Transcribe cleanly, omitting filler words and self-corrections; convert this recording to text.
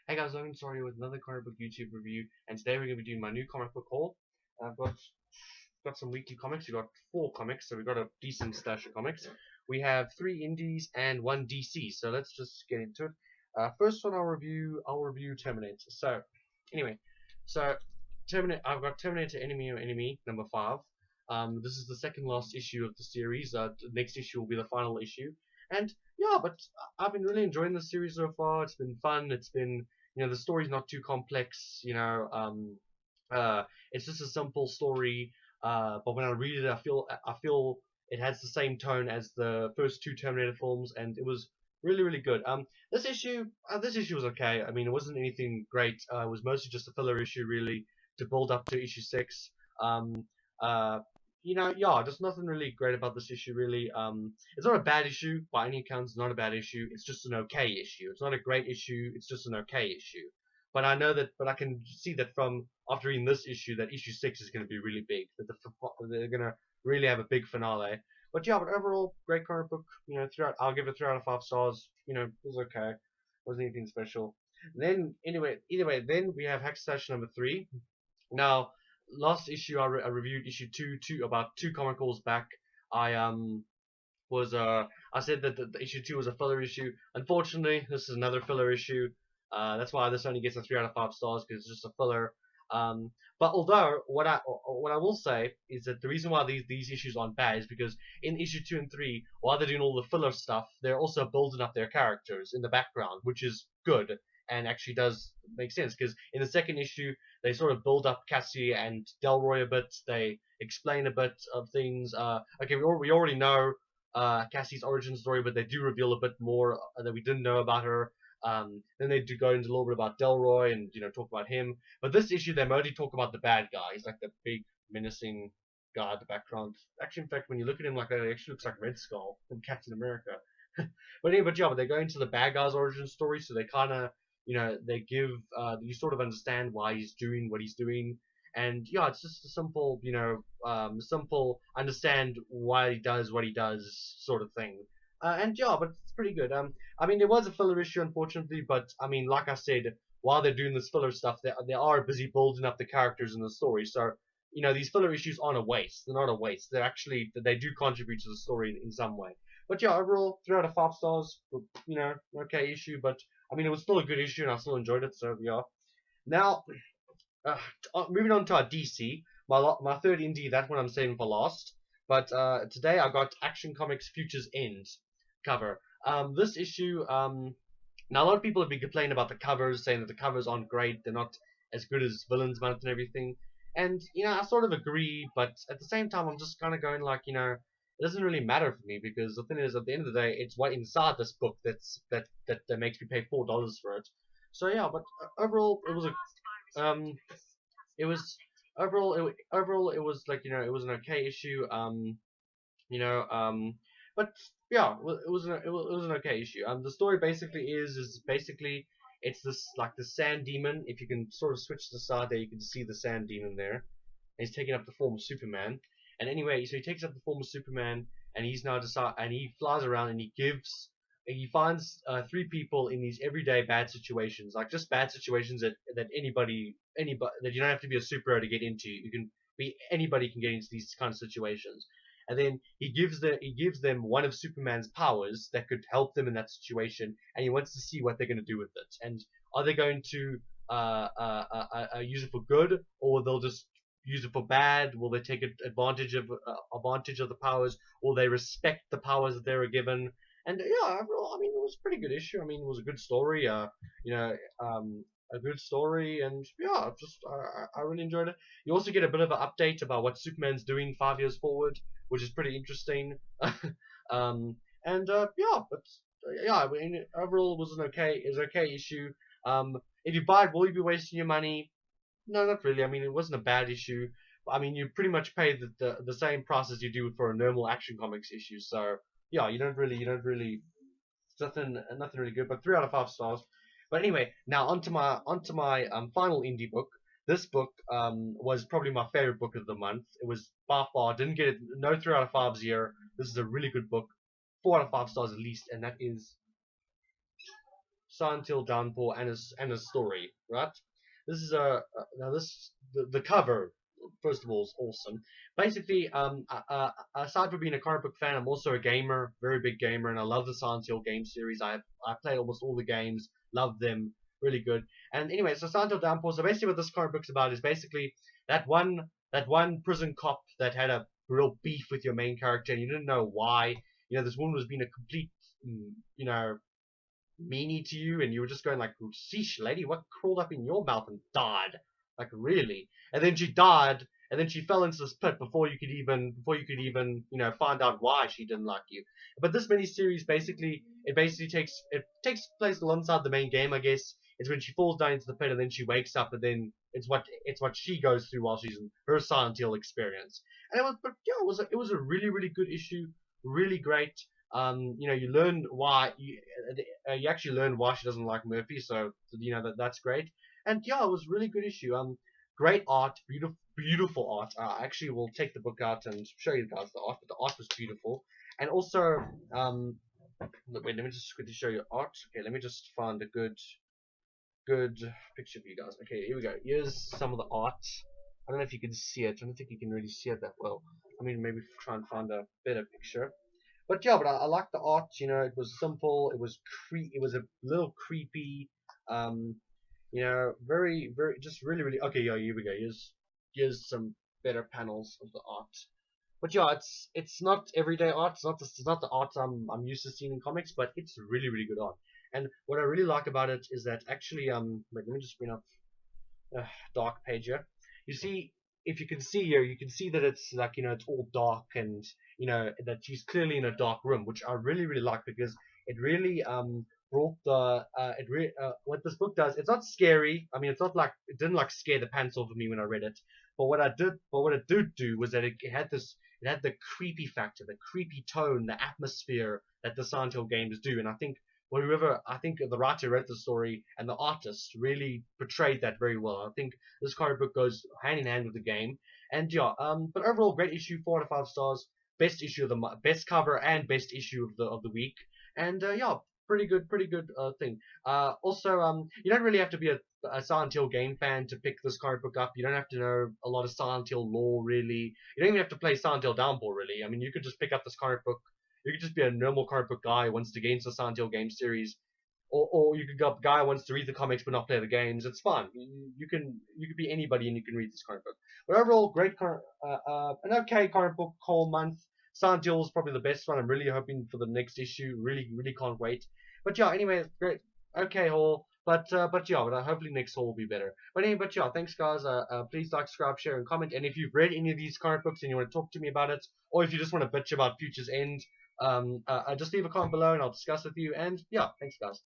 Hey guys, Logan Story with another comic book YouTube review, and today we're going to be doing my new comic book haul. I've got some weekly comics. We've got 4 comics, so we've got a decent stash of comics. We have 3 indies and 1 DC, so let's just get into it. First one I'll review Terminator. So anyway, so Terminator. I've got Terminator Enemy or Enemy number 5. This is the second last issue of the series. The next issue will be the final issue. And yeah, but I've been really enjoying the series so far. It's been fun. It's been, the story's not too complex. It's just a simple story. But when I read it, I feel it has the same tone as the first 2 Terminator films, and it was really good. This issue was okay. I mean, it wasn't anything great. It was mostly just a filler issue, really, to build up to issue 6. Um, uh, yeah, there's nothing really great about this issue, really. It's not a bad issue by any accounts. It's not a bad issue. It's just an okay issue. It's not a great issue. It's just an okay issue. But I can see that from after reading this issue that issue 6 is going to be really big. That they're going to really have a big finale. But yeah, but overall, great comic book. Throughout, I'll give it 3 out of 5 stars. It was okay. Wasn't anything special. Then anyway, either way, then we have Hacksash number 3. Now, last issue I reviewed issue 2 about 2 comicals back. I was I said that the issue 2 was a filler issue. Unfortunately, this is another filler issue. That's why this only gets a 3 out of 5 stars, because it's just a filler. But although what I will say is that the reason why these issues aren't bad is because in issue 2 and 3, while they're doing all the filler stuff, they're also building up their characters in the background, which is good and actually does make sense. Because in the second issue, they sort of build up Cassie and Delroy a bit. They explain a bit of things. Okay, we already know Cassie's origin story, but they do reveal a bit more that we didn't know about her. Then they do go into a little bit about Delroy and talk about him. But this issue, they mostly talk about the bad guy. He's like the big menacing guy at the background. Actually, in fact, when you look at him like that, he actually looks like Red Skull from Captain America. But they go into the bad guy's origin story, so they kind of they give you sort of understand why he's doing what he's doing. And yeah, it's just a simple, simple understand why he does what he does sort of thing. And yeah, but it's pretty good. I mean, there was a filler issue, unfortunately, but I mean, like I said, while they're doing this filler stuff, they are busy building up the characters in the story. So, these filler issues aren't a waste. They're not a waste. They do contribute to the story in some way. But yeah, overall, 3 out of 5 stars. Okay issue, but I mean, it was still a good issue, and I still enjoyed it. So yeah. Now, uh, moving on to our DC, my third indie. That one I'm saving for last. But today I got Action Comics Futures End cover. This issue, now a lot of people have been complaining about the covers, saying that the covers aren't great. They're not as good as Villains Month and everything. And I sort of agree, but at the same time, I'm just kind of going like, it doesn't really matter for me, because the thing is, at the end of the day, it's what inside this book that makes me pay $4 for it. So yeah, but overall, it was overall it was like, it was an okay issue. You know, but yeah, it was an okay issue. The story basically is basically it's this like the sand demon. If you can sort of switch to the side there, you can see the sand demon there. And he's taking up the form of Superman. And anyway, so he takes up the form of Superman, and he flies around and he finds 3 people in these everyday bad situations, like just bad situations that anybody that you don't have to be a superhero to get into. You can be anybody can get into these kind of situations. And then he gives them one of Superman's powers that could help them in that situation, and he wants to see what they're going to do with it. And are they going to use it for good, or they'll just use it for bad? Will they take advantage of the powers? Will they respect the powers that they were given? And yeah, overall, I mean, it was a pretty good issue. I mean, it was a good story. You know, a good story, and yeah, just I really enjoyed it. You also get a bit of an update about what Superman's doing 5 years forward, which is pretty interesting. And yeah, but yeah, I mean, overall, it was an okay issue. If you buy it, will you be wasting your money? No, not really. I mean, it wasn't a bad issue. I mean, you pretty much pay the same price as you do for a normal Action Comics issue. So yeah, nothing really good. But 3 out of 5 stars. But anyway, now onto my final indie book. This book was probably my favorite book of the month. It was by far, didn't get it, no 3 out of 5s here. This is a really good book, 4 out of 5 stars at least, and that is Silent Hill Downpour and a story, right? This is now this the cover first of all is awesome. Basically, aside from being a comic book fan, I'm also a gamer, very big gamer, and I love the Silent Hill game series. I play almost all the games, love them, really good. And anyway, so Silent Hill Downpour. So basically, what this comic book's about is basically that one prison cop that had a real beef with your main character, and you didn't know why. You know, this woman was being a complete, you know, meanie to you, and you were just going like, "Sheesh, lady, what crawled up in your mouth and died? Like, really?" And then she died, and then she fell into this pit before you could even, you know, find out why she didn't like you. But this miniseries basically takes place alongside the main game, I guess. It's when she falls down into the pit and then she wakes up, and then it's what she goes through while she's in her Silent Hill experience. And it was a really really good issue, really great. You know, you actually learn why she doesn't like Murphy, so you know that's great. And yeah, it was a really good issue. Great art, beautiful art. I actually will take the book out and show you guys the art, but the art was beautiful. And also, wait, let me just quickly show you art. Okay, let me just find a good picture for you guys. Okay, here we go. Here's some of the art. I don't know if you can see it. I don't think you can really see it that well. I mean, maybe try and find a better picture. But yeah, but I like the art. You know, it was simple. It was a little creepy. Um, you know, very, just really, really. Okay, yeah, here we go. Here's some better panels of the art. But yeah, it's not everyday art. It's not the art I'm used to seeing in comics, but it's really, really good art. And what I really like about it is that actually wait, let me just bring up dark page here. You see, if you can see here, you can see that it's like, you know, it's all dark, and you know that she's clearly in a dark room, which I really really like, because it really brought the what this book does. It's not scary. I mean, it's not like, it didn't like scare the pants off of me when I read it. But what it did do was that it had the creepy factor, the creepy tone, the atmosphere that the Silent Hill games do, and I think the writer wrote the story and the artist really portrayed that very well. I think this comic book goes hand in hand with the game, and yeah, but overall, great issue, 4 out of 5 stars. Best issue of the best cover and best issue of the week, and yeah, pretty good thing. Also, you don't really have to be a Silent Hill game fan to pick this comic book up. You don't have to know a lot of Silent Hill lore, really. You don't even have to play Silent Hill Downpour, really. I mean, you could just pick up this comic book. You could just be a normal comic book guy who wants to get into the Silent Hill game series, or you could go a guy who wants to read the comics but not play the games. It's fine. You could be anybody and you can read this comic book. But overall, an okay comic book whole month. Silent Hill is probably the best one. I'm really hoping for the next issue. Really, really can't wait. But yeah, anyway, great. Okay, haul. But hopefully next haul will be better. But yeah, thanks guys. Please like, subscribe, share, and comment. And if you've read any of these comic books and you want to talk to me about it, or if you just want to bitch about Future's End, just leave a comment below and I'll discuss with you. And yeah, thanks guys.